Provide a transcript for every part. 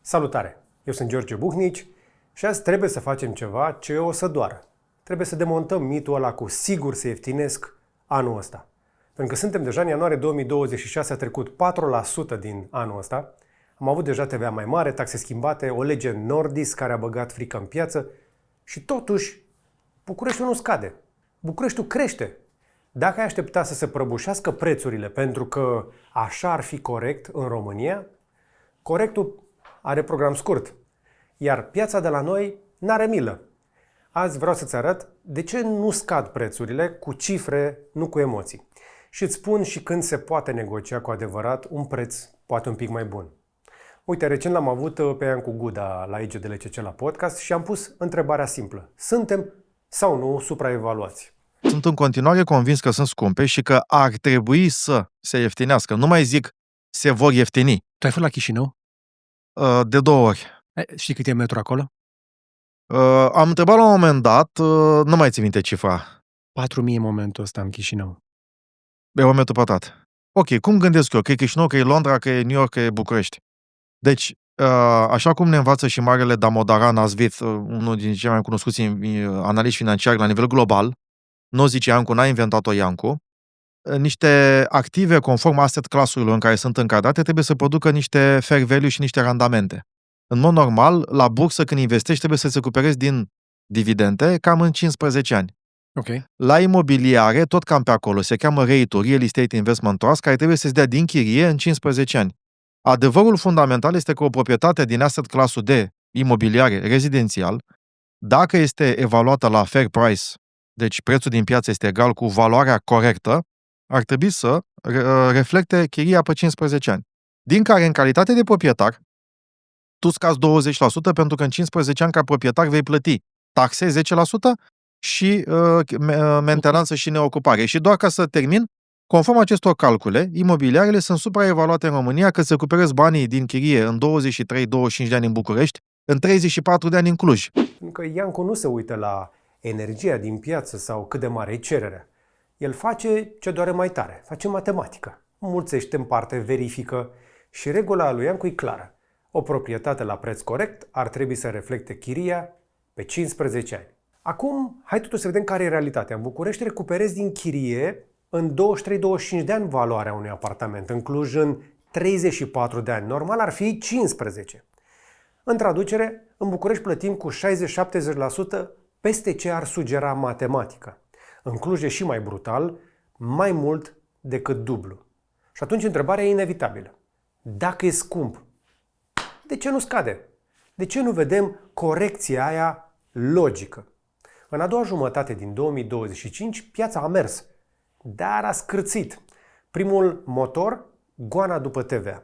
Salutare! Eu sunt George Buhnici și azi trebuie să facem ceva ce o să doară. Trebuie să demontăm mitul ăla cu sigur se ieftinesc anul ăsta. Pentru că suntem deja în ianuarie 2026, a trecut 4% din anul ăsta. Am avut deja TVA mai mare, taxe schimbate, o lege Nordis care a băgat frică în piață și totuși Bucureștiul nu scade. Bucureștiul crește. Dacă ai aștepta să se prăbușească prețurile pentru că așa ar fi corect în România, corectul are program scurt, iar piața de la noi n-are milă. Azi vreau să-ți arăt de ce nu scad prețurile cu cifre, nu cu emoții. Și îți spun și când se poate negocia cu adevărat un preț poate un pic mai bun. Uite, recent l-am avut pe Iancu Guda la IGDLCC la podcast și am pus întrebarea simplă. Suntem sau nu supraevaluați? Sunt în continuare convins că sunt scumpe și că ar trebui să se ieftinească. Nu mai zic se vor ieftini. Tu ai fost la Chișinău? De 2 ori. Știi cât e metru acolo? Am întrebat la un moment dat, nu mai țin minte cifra. 4.000 în momentul ăsta în Chișinău. E un metru pătrat. Ok, cum gândesc eu? Că e Chișinău, că e Londra, că e New York, că e București. Deci, așa cum ne învață și marele Damodaran Asvit, unul din cei mai cunoscuți analiști financiari la nivel global, nu zice Iancu, n-a inventat-o Iancu, niște active conform asset class-urilor în care sunt încadrate trebuie să producă niște fair value și niște randamente. În mod normal, la bursă când investești trebuie să-ți recuperezi din dividende cam în 15 ani. Ok. La imobiliare, tot cam pe acolo, se cheamă REIT-ul, Real Estate Investment Trust, care trebuie să-ți dea din chirie în 15 ani. Adevărul fundamental este că o proprietate din asset class-ul de imobiliare rezidențial, dacă este evaluată la fair price, deci prețul din piață este egal cu valoarea corectă, ar trebui să reflecte chiria pe 15 ani. Din care, în calitate de proprietar, tu scazi 20% pentru că în 15 ani ca proprietar vei plăti taxe 10% și mentenanță și neocupare. Și doar ca să termin, conform acestor calcule, imobiliarele sunt supraevaluate în România că se recuperezi banii din chirie în 23-25 de ani în București, în 34 de ani în Cluj. Pentru că Iancu nu se uită la energia din piață sau cât de mare e cererea. El face ce doare mai tare, face matematică. Mulțește în parte, verifică și regula lui Iancu e clară. O proprietate la preț corect ar trebui să reflecte chiria pe 15 ani. Acum, hai totuși să vedem care e realitatea. În București recuperezi din chirie în 23-25 de ani valoarea unui apartament. În Cluj în 34 de ani. Normal ar fi 15. În traducere, în București plătim cu 60-70% peste ce ar sugera matematica. În Cluj e și mai brutal, mai mult decât dublu. Și atunci întrebarea e inevitabilă. Dacă e scump, de ce nu scade? De ce nu vedem corecția aia logică? În a doua jumătate din 2025, piața a mers, dar a scârțit. Primul motor, goana după TVA.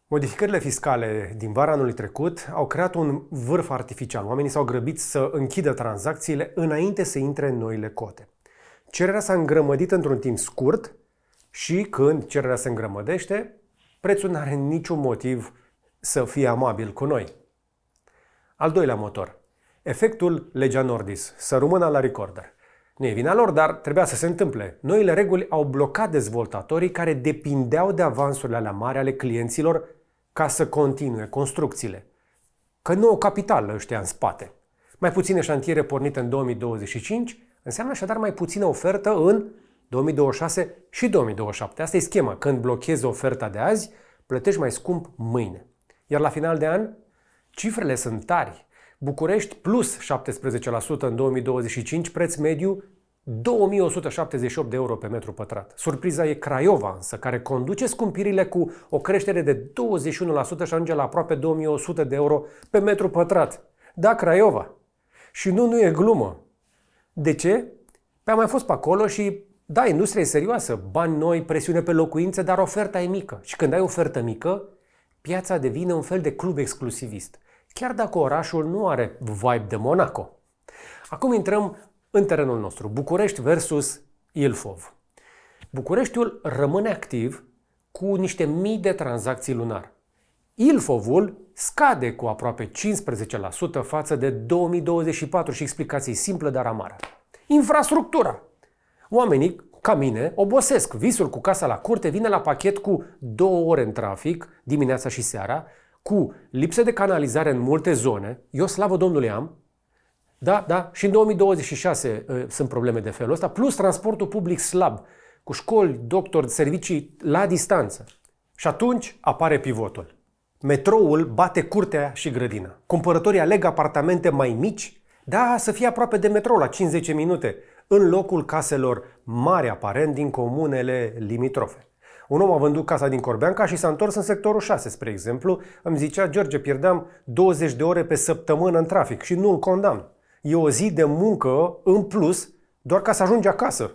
Modificările fiscale din vara anului trecut au creat un vârf artificial. Oamenii s-au grăbit să închidă tranzacțiile înainte să intre în noile cote. Cererea s-a îngrămădit într-un timp scurt și când cererea se îngrămădește, prețul nu are niciun motiv să fie amabil cu noi. Al doilea motor, efectul legea Nordis, să rămână la recorder. Nu e vina lor, dar trebuia să se întâmple. Noile reguli au blocat dezvoltatorii care depindeau de avansurile alea mari ale clienților ca să continue construcțiile. Că nu au capital ăștia în spate. Mai puține șantiere pornite în 2025 înseamnă așadar mai puțină ofertă în 2026 și 2027. Asta e schema. Când blochezi oferta de azi, plătești mai scump mâine. Iar la final de an, cifrele sunt tari. București plus 17% în 2025, preț mediu 2178 de euro pe metru pătrat. Surpriza e Craiova însă, care conduce scumpirile cu o creștere de 21% și ajunge la aproape 2100 de euro pe metru pătrat. Da, Craiova. Și nu e glumă. De ce? Păi am mai fost pe acolo și da, industria e serioasă, bani noi, presiune pe locuințe, dar oferta e mică. Și când ai ofertă mică, piața devine un fel de club exclusivist. Chiar dacă orașul nu are vibe de Monaco. Acum intrăm în terenul nostru. București versus Ilfov. Bucureștiul rămâne activ cu niște mii de tranzacții lunar. Ilfovul scade cu aproape 15% față de 2024 și explicație simplă, dar amară. Infrastructura. Oamenii, ca mine, obosesc. Visul cu casa la curte vine la pachet cu 2 ore în trafic, dimineața și seara, cu lipsă de canalizare în multe zone, eu slavă Domnului am, da, și în 2026 sunt probleme de felul ăsta, plus transportul public slab, cu școli, doctori, servicii la distanță. Și atunci apare pivotul. Metroul bate curtea și grădina. Cumpărătorii aleg apartamente mai mici, da, să fie aproape de metrou la 5-10 minute, în locul caselor mari aparent din comunele limitrofe. Un om a vândut casa din Corbeanca și s-a întors în sectorul 6, spre exemplu. Îmi zicea, George, pierdeam 20 de ore pe săptămână în trafic și nu-l condamn. E o zi de muncă în plus doar ca să ajungi acasă.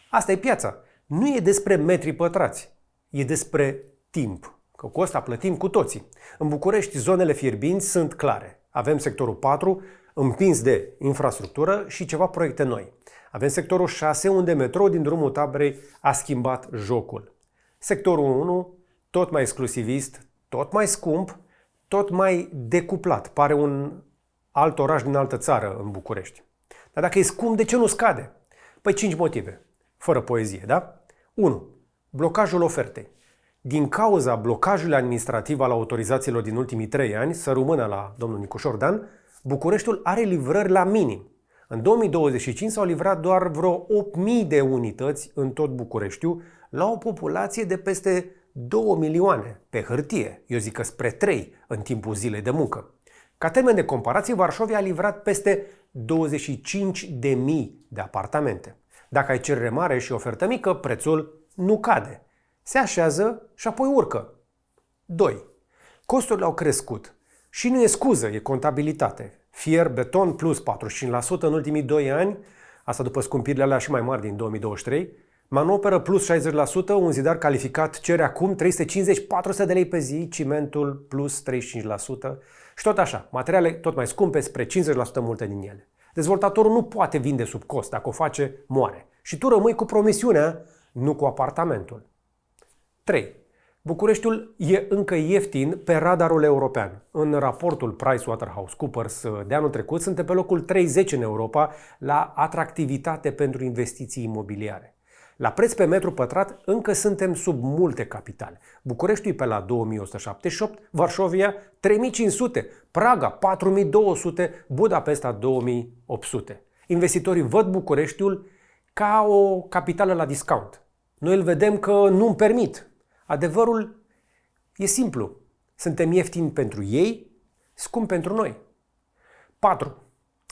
Asta e piața. Nu e despre metri pătrați, e despre timp. Că cu ăsta plătim cu toții. În București, zonele fierbinți sunt clare. Avem sectorul 4, împins de infrastructură și ceva proiecte noi. Avem sectorul 6, unde metrou din drumul Taberei a schimbat jocul. Sectorul 1, tot mai exclusivist, tot mai scump, tot mai decuplat. Pare un alt oraș din altă țară în București. Dar dacă e scump, de ce nu scade? Păi 5 motive, fără poezie, da? 1. Blocajul ofertei. Din cauza blocajului administrativ al autorizațiilor din ultimii 3 ani, să rămână la domnul Nicușor Dan, Bucureștiul are livrări la minim. În 2025 s-au livrat doar vreo 8.000 de unități în tot Bucureștiul, la o populație de peste 2 milioane pe hârtie. Eu zic că spre 3 în timpul zilei de muncă. Ca termen de comparație, Varșovia a livrat peste 25.000 de apartamente. Dacă ai cerere mare și ofertă mică, prețul nu cade. Se așează și apoi urcă. 2. Costurile au crescut. Și nu e scuză, e contabilitate. Fier, beton plus 45% în ultimii 2 ani, asta după scumpirile alea și mai mari din 2023, manoperă plus 60%, un zidar calificat cere acum 350-400 de lei pe zi, cimentul plus 35% și tot așa, materiale tot mai scumpe, spre 50% multe din ele. Dezvoltatorul nu poate vinde sub cost, dacă o face, moare. Și tu rămâi cu promisiunea, nu cu apartamentul. 3. Bucureștiul e încă ieftin pe radarul european. În raportul PricewaterhouseCoopers de anul trecut suntem pe locul 30 în Europa la atractivitate pentru investiții imobiliare. La preț pe metru pătrat încă suntem sub multe capitale. Bucureștiul e pe la 2178, Varșovia 3500, Praga 4200, Budapesta 2800. Investitorii văd Bucureștiul ca o capitală la discount. Noi îl vedem că nu-mi permit. Adevărul e simplu. Suntem ieftini pentru ei, scump pentru noi. 4.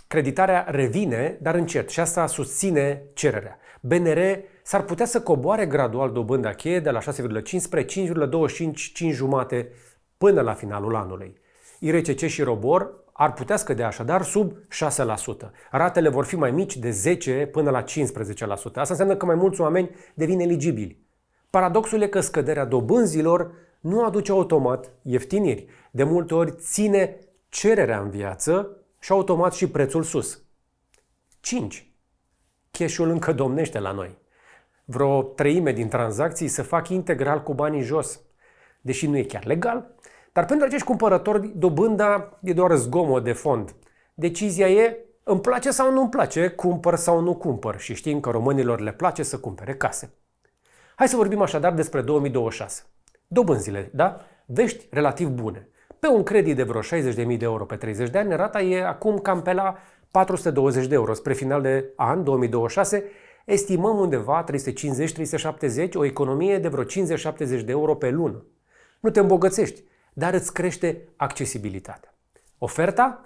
Creditarea revine, dar încet și asta susține cererea. BNR s-ar putea să coboare gradual dobânda cheie de la 6,5 spre 5,25 până la finalul anului. IRCC și ROBOR ar putea scădea așadar sub 6%. Ratele vor fi mai mici de 10 până la 15%. Asta înseamnă că mai mulți oameni devin eligibili. Paradoxul e că scăderea dobânzilor nu aduce automat ieftiniri. De multe ori ține cererea în viață și automat și prețul sus. 5. Cash-ul încă domnește la noi. Vreo 1/3 din tranzacții se fac integral cu banii jos. Deși nu e chiar legal, dar pentru acești cumpărători dobânda e doar zgomot de fond. Decizia e, îmi place sau nu îmi place, cumpăr sau nu cumpăr și știm că românilor le place să cumpere case. Hai să vorbim așadar despre 2026. Dobânzile, da? Vești relativ bune. Pe un credit de vreo 60.000 de euro pe 30 de ani, rata e acum cam pe la 420 de euro. Spre final de an, 2026, estimăm undeva 350-370, o economie de vreo 50-70 de euro pe lună. Nu te îmbogățești, dar îți crește accesibilitatea. Oferta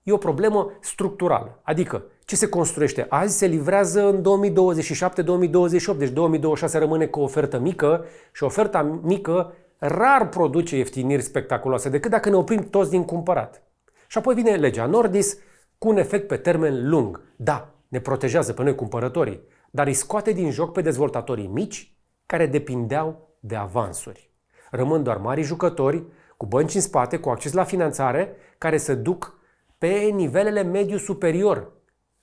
e o problemă structurală, adică ce se construiește azi se livrează în 2027-2028, deci 2026 rămâne cu o ofertă mică și oferta mică rar produce ieftiniri spectaculoase, decât dacă ne oprim toți din cumpărat. Și apoi vine legea Nordis cu un efect pe termen lung. Da, ne protejează pe noi cumpărătorii, dar îi scoate din joc pe dezvoltatorii mici care depindeau de avansuri. Rămân doar mari jucători cu bănci în spate, cu acces la finanțare, care se duc pe nivelele mediu-superior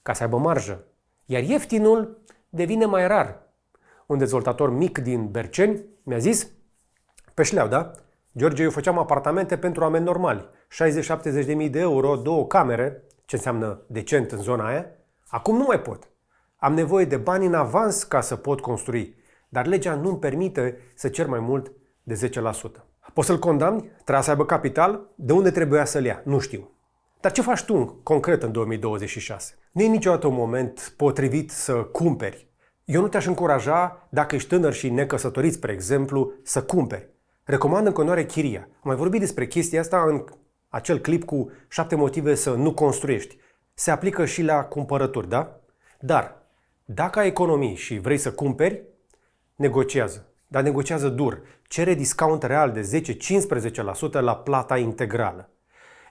ca să aibă marjă. Iar ieftinul devine mai rar. Un dezvoltator mic din Berceni mi-a zis, pe șleau, da? George, eu făceam apartamente pentru oameni normali. 60-70 de mii de euro, 2 camere, ce înseamnă decent în zona aia. Acum nu mai pot. Am nevoie de bani în avans ca să pot construi. Dar legea nu-mi permite să cer mai mult de 10%. Poți să-l condamni? Trebuia să aibă capital? De unde trebuia să-l ia? Nu știu. Dar ce faci tu concret în 2026? Nu e niciodată un moment potrivit să cumperi. Eu nu te-aș încuraja, dacă ești tânăr și necăsătorit, spre exemplu, să cumperi. Recomand în continuare chiria. Am mai vorbit despre chestia asta în acel clip cu 7 motive să nu construiești. Se aplică și la cumpărături, da? Dar, dacă ai economii și vrei să cumperi, negociază. Dar negociază dur. Cere discount real de 10-15% la plata integrală.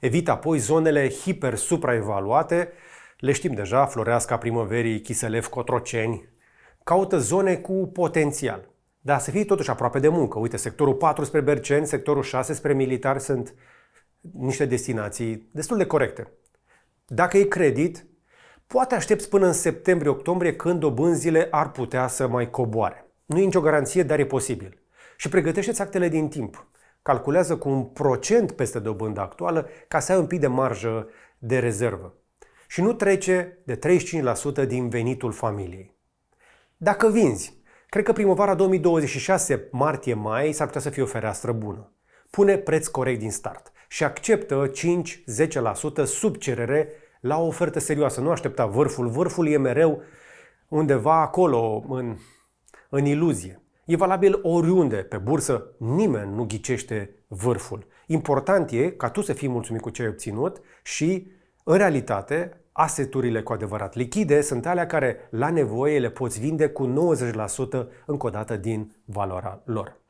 Evită apoi zonele hiper-supraevaluate, le știm deja, Floreasca Primăverii, Chiselev, Cotroceni. Caută zone cu potențial. Dar să fii totuși aproape de muncă. Uite, sectorul 4 spre Berceni, sectorul 6 spre Militari sunt niște destinații destul de corecte. Dacă e credit, poate aștepți până în septembrie-octombrie când dobânzile ar putea să mai coboare. Nu e nicio garanție, dar e posibil. Și pregătește-ți actele din timp. Calculează cu 1% peste dobânda actuală ca să ai un pic de marjă de rezervă. Și nu trece de 35% din venitul familiei. Dacă vinzi, cred că primăvara 2026, martie-mai, s-ar putea să fie o fereastră bună. Pune preț corect din start și acceptă 5-10% sub cerere la o ofertă serioasă. Nu aștepta vârful. Vârful e mereu undeva acolo, în iluzie. E valabil oriunde pe bursă, nimeni nu ghicește vârful. Important e ca tu să fii mulțumit cu ce ai obținut și, în realitate, aseturile cu adevărat lichide sunt alea care, la nevoie, le poți vinde cu 90% încă o dată din valoarea lor.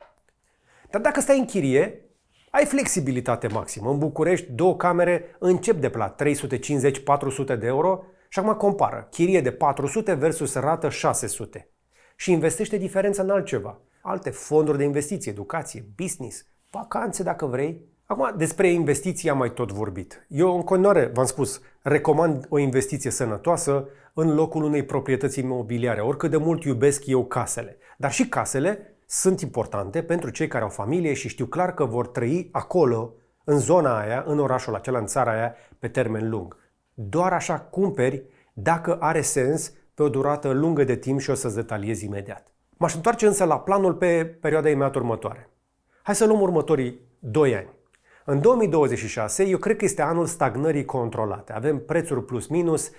Dar dacă stai în chirie, ai flexibilitate maximă. În București, 2 camere încep de la 350-400 de euro și acum compară. Chirie de 400 versus rată 600. Și investește diferența în altceva. Alte fonduri de investiție, educație, business, vacanțe dacă vrei. Acum, despre investiții am mai tot vorbit. Eu, în continuare, v-am spus, recomand o investiție sănătoasă în locul unei proprietăți imobiliare, oricât de mult iubesc eu casele. Dar și casele sunt importante pentru cei care au familie și știu clar că vor trăi acolo, în zona aia, în orașul acela, în țara aia, pe termen lung. Doar așa cumperi dacă are sens pe o durată lungă de timp și o să-ți detaliez imediat. M-aș întoarce însă la planul pe perioada imediat următoare. Hai să luăm următorii 2 ani. În 2026, eu cred că este anul stagnării controlate. Avem prețuri plus minus 5%.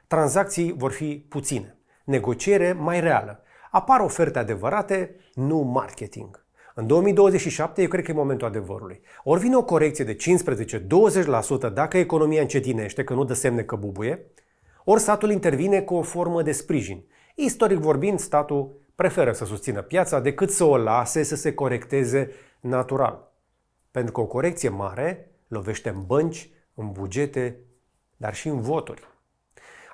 Tranzacții vor fi puține. Negociere mai reală. Apar oferte adevărate, nu marketing. În 2027, eu cred că e momentul adevărului. Ori vine o corecție de 15-20% dacă economia încetinește, că nu dă semne că bubuie, ori statul intervine cu o formă de sprijin. Istoric vorbind, statul preferă să susțină piața decât să o lase să se corecteze natural. Pentru că o corecție mare lovește în bănci, în bugete, dar și în voturi.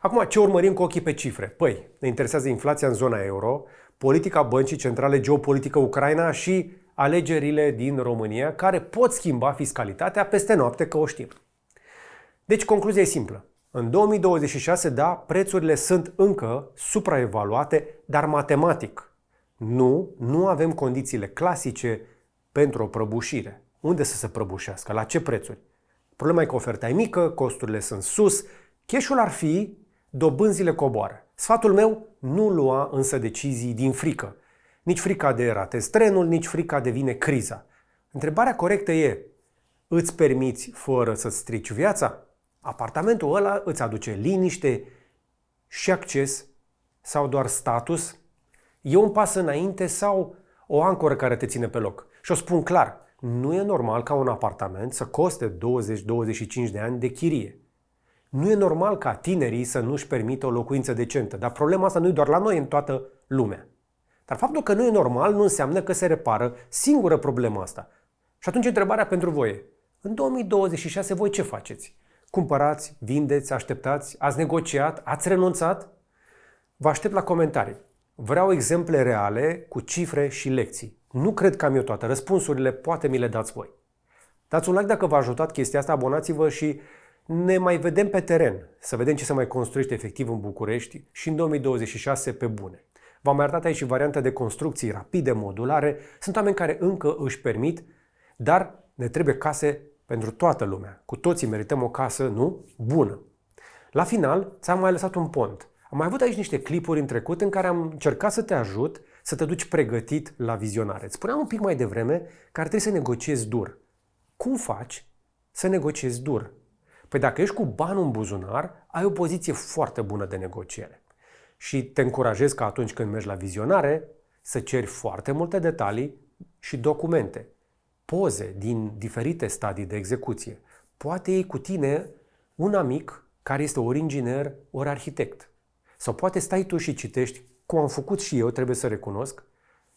Acum, ce urmărim cu ochii pe cifre? Păi, ne interesează inflația în zona euro, politica băncii centrale, geopolitică Ucraina și alegerile din România, care pot schimba fiscalitatea peste noapte, că o știm. Deci, concluzia e simplă. În 2026, da, prețurile sunt încă supraevaluate, dar matematic. Nu avem condițiile clasice pentru o prăbușire. Unde să se prăbușească? La ce prețuri? Problema e că oferta e mică, costurile sunt sus, cash-ul ar fi, dobânzile coboară. Sfatul meu, nu lua însă decizii din frică. Nici frica de ratezi trenul, nici frica de vine criza. Întrebarea corectă e, îți permiți fără să-ți strici viața? Apartamentul ăla îți aduce liniște și acces sau doar status? E un pas înainte sau o ancoră care te ține pe loc? Și o spun clar, nu e normal ca un apartament să coste 20-25 de ani de chirie. Nu e normal ca tinerii să nu-și permită o locuință decentă, dar problema asta nu e doar la noi, în toată lumea. Dar faptul că nu e normal nu înseamnă că se repară singură problema asta. Și atunci întrebarea pentru voi e, în 2026 voi ce faceți? Cumpărați, vindeți, așteptați, ați negociat, ați renunțat? Vă aștept la comentarii. Vreau exemple reale cu cifre și lecții. Nu cred că am eu toate răspunsurile, poate mi le dați voi. Dați un like dacă v-a ajutat chestia asta, abonați-vă și ne mai vedem pe teren, să vedem ce se mai construiește efectiv în București și în 2026 pe bune. V-am mai arătat aici și varianta de construcții rapide, modulare. Sunt oameni care încă își permit, dar ne trebuie case pentru toată lumea. Cu toții merităm o casă, nu? Bună. La final, ți-am mai lăsat un pont. Am mai avut aici niște clipuri în trecut în care am încercat să te ajut să te duci pregătit la vizionare. Îți spuneam un pic mai devreme că ar trebui să negociezi dur. Cum faci să negociezi dur? Păi dacă ești cu banul în buzunar, ai o poziție foarte bună de negociere. Și te încurajez ca atunci când mergi la vizionare să ceri foarte multe detalii și documente, poze din diferite stadii de execuție. Poate iei cu tine un amic care este ori inginer, ori arhitect. Sau poate stai tu și citești, cum am făcut și eu, trebuie să recunosc,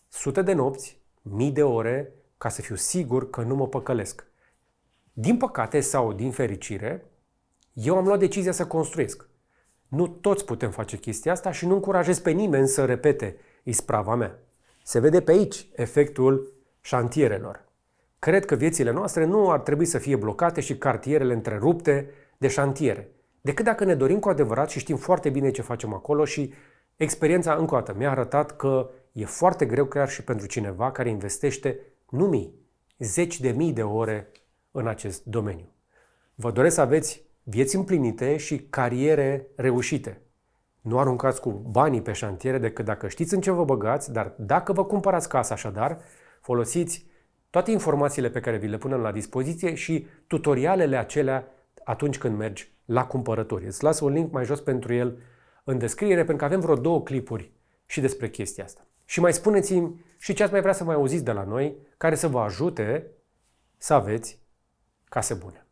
sute de nopți, mii de ore, ca să fiu sigur că nu mă păcălesc. Din păcate sau din fericire, eu am luat decizia să construiesc. Nu toți putem face chestia asta și nu încurajez pe nimeni să repete isprava mea. Se vede pe aici efectul șantierelor. Cred că viețile noastre nu ar trebui să fie blocate și cartierele întrerupte de șantiere, decât dacă ne dorim cu adevărat și știm foarte bine ce facem acolo și experiența, încă o dată, mi-a arătat că e foarte greu chiar și pentru cineva care investește nu mii, zeci de mii de ore în acest domeniu. Vă doresc să aveți vieți împlinite și cariere reușite. Nu aruncați cu banii pe șantiere decât dacă știți în ce vă băgați, dar dacă vă cumpărați casa așadar, folosiți toate informațiile pe care vi le punem la dispoziție și tutorialele acelea atunci când mergi la cumpărături. Îți las un link mai jos pentru el în descriere, pentru că avem vreo 2 clipuri și despre chestia asta. Și mai spuneți-mi și ce ați mai vrea să mai auziți de la noi, care să vă ajute să aveți case bune.